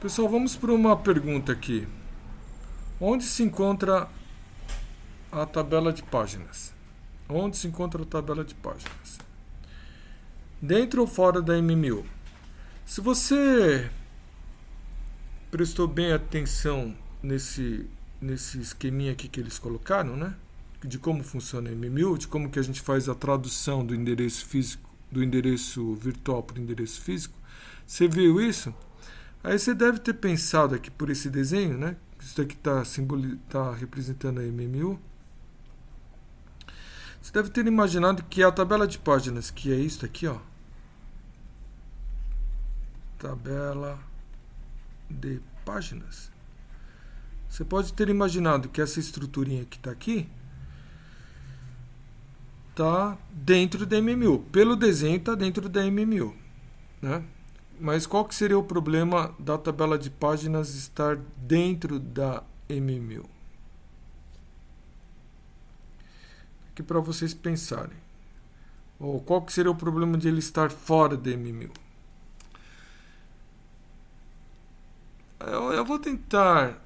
Pessoal, vamos para uma pergunta aqui. Onde se encontra a tabela de páginas? Onde se encontra a tabela de páginas? Dentro ou fora da MMU? Se você prestou bem atenção nesse esqueminha aqui que eles colocaram, né? De como funciona a MMU, de como que a gente faz a tradução do endereço físico, do endereço virtual para o endereço físico. Você viu isso? Aí você deve ter pensado aqui por esse desenho, né? Isso daqui está representando a MMU. Você deve ter imaginado que a tabela de páginas, que é isso aqui, ó. Tabela de páginas. Você pode ter imaginado que essa estruturinha que está aqui está dentro da MMU. Pelo desenho está dentro da MMU, né? Mas qual que seria o problema da tabela de páginas estar dentro da MMU? Aqui para vocês pensarem. Ou qual que seria o problema de ele estar fora da MMU? Eu vou tentar,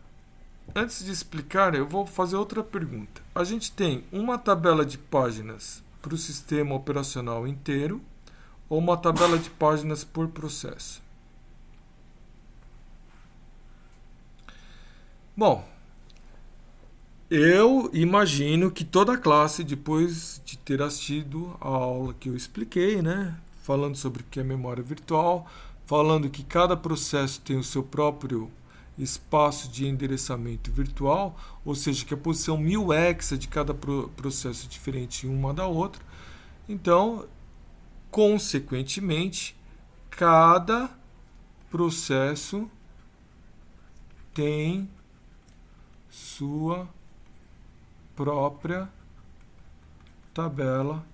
antes de explicar, eu vou fazer outra pergunta. A gente tem uma tabela de páginas para o sistema operacional inteiro ou uma tabela de páginas por processo? Bom, eu imagino que toda a classe, depois de ter assistido a aula que eu expliquei, né, falando sobre o que é memória virtual, falando que cada processo tem o seu próprio espaço de endereçamento virtual, ou seja, que a posição 1000 hexa de cada processo é diferente uma da outra. Então, consequentemente, cada processo tem sua própria tabela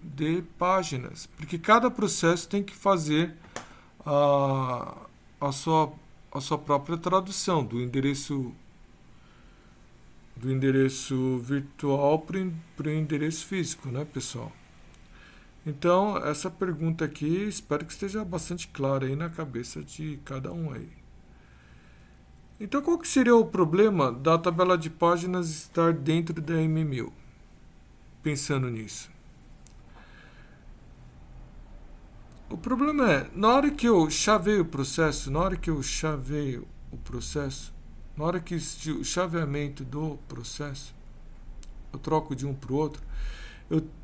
de páginas, porque cada processo tem que fazer a sua própria tradução do endereço virtual para o endereço físico, né, pessoal? Então, essa pergunta aqui, espero que esteja bastante clara aí na cabeça de cada um aí. Então, qual que seria o problema da tabela de páginas estar dentro da MMU? Pensando nisso. O problema é, na hora que eu chaveio o processo, na hora que existe o chaveamento do processo, eu troco de um para o outro,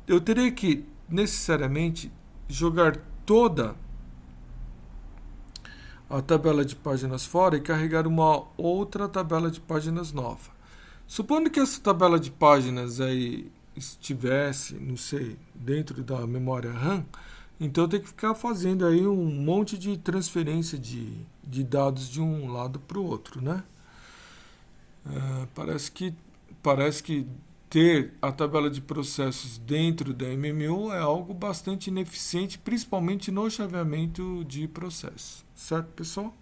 eu teria que necessariamente jogar toda a tabela de páginas fora e carregar uma outra tabela de páginas nova. Supondo que essa tabela de páginas aí estivesse, não sei, dentro da memória RAM, então eu tenho que ficar fazendo aí um monte de transferência de dados de um lado para o outro, né? Parece que ter a tabela de processos dentro da MMU é algo bastante ineficiente, principalmente no chaveamento de processos. Certo, pessoal?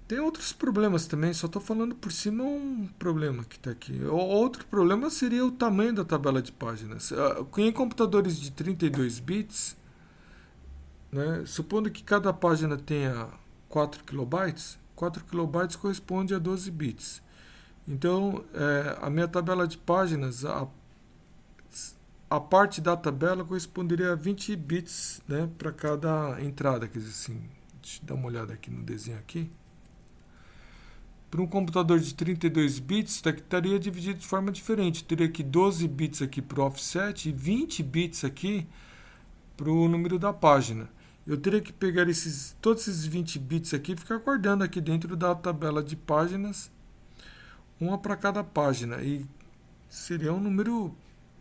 Tem outros problemas também, só estou falando por cima um problema que está aqui. Outro problema seria o tamanho da tabela de páginas. Em computadores de 32 bits, né, supondo que cada página tenha 4 kilobytes, 4 kilobytes corresponde a 12 bits. Então, a minha tabela de páginas, a parte da tabela corresponderia a 20 bits, né, para cada entrada. Quer dizer assim, deixa eu dar uma olhada aqui no desenho aqui. Para um computador de 32 bits, estaria dividido de forma diferente. Teria aqui 12 bits aqui para o offset e 20 bits aqui para o número da página. Eu teria que pegar todos esses 20 bits aqui e ficar guardando aqui dentro da tabela de páginas, uma para cada página. E seria um número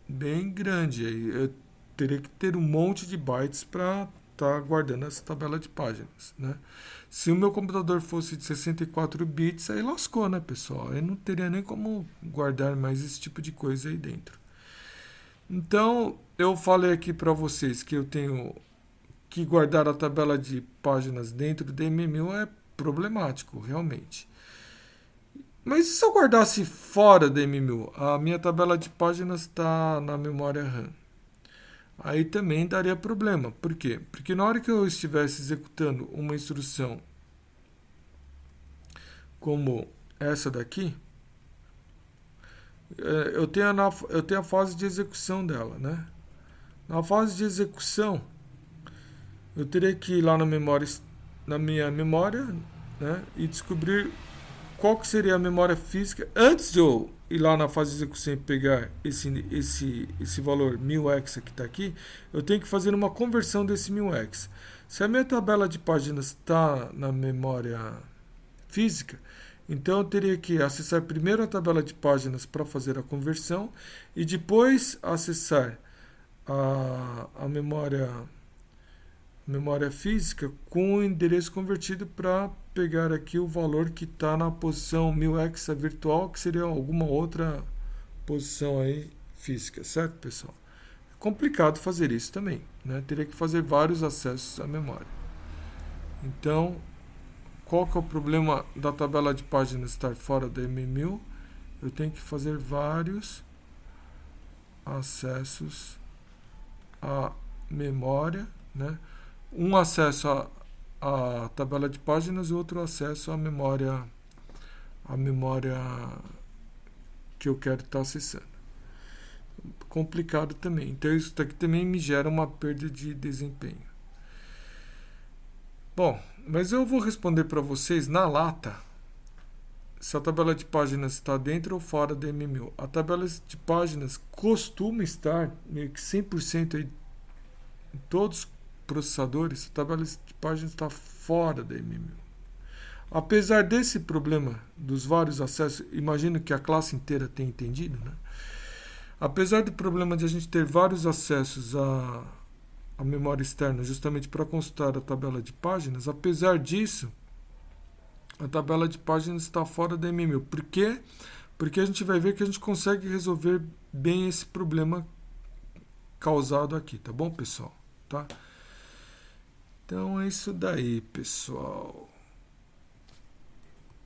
bem grande. Eu teria que ter um monte de bytes para estar guardando essa tabela de páginas, né? Se o meu computador fosse de 64 bits, aí lascou, né, pessoal? Aí não teria nem como guardar mais esse tipo de coisa aí dentro. Então, eu falei aqui para vocês que eu tenho que guardar a tabela de páginas dentro da MMU é problemático, realmente. Mas e se eu guardasse fora da MMU? A minha tabela de páginas está na memória RAM. aí também daria problema. Por quê? Porque na hora que eu estivesse executando uma instrução como essa daqui, eu tenho a fase de execução dela, né? Na fase de execução, eu teria que ir lá na minha memória, né, e descobrir qual que seria a memória física antes de eu ir lá na fase de execução e pegar esse valor 1000x que está aqui. Eu tenho que fazer uma conversão desse 1000x. Se a minha tabela de páginas está na memória física, então eu teria que acessar primeiro a tabela de páginas para fazer a conversão e depois acessar a memória física com o endereço convertido para pegar aqui o valor que está na posição 1000x virtual, que seria alguma outra posição aí física, certo, pessoal? É complicado fazer isso também, né? Teria que fazer vários acessos à memória. Então, qual que é o problema da tabela de páginas estar fora da M1000? Eu tenho que fazer vários acessos à memória, né? Um acesso à tabela de páginas e outro acesso à memória que eu quero estar acessando. Complicado também. Então isso daqui também me gera uma perda de desempenho. Bom, mas eu vou responder para vocês na lata se a tabela de páginas está dentro ou fora da M1000. A tabela de páginas costuma estar meio que 100% aí, em todos os processadores. A tabela de páginas está fora da M1000. Apesar desse problema dos vários acessos, imagino que a classe inteira tenha entendido, né? Apesar do problema de a gente ter vários acessos à memória externa justamente para consultar a tabela de páginas, apesar disso, a tabela de páginas está fora da M1000. Por quê? Porque a gente vai ver que a gente consegue resolver bem esse problema causado aqui, tá bom, pessoal? Tá? Então é isso daí, pessoal.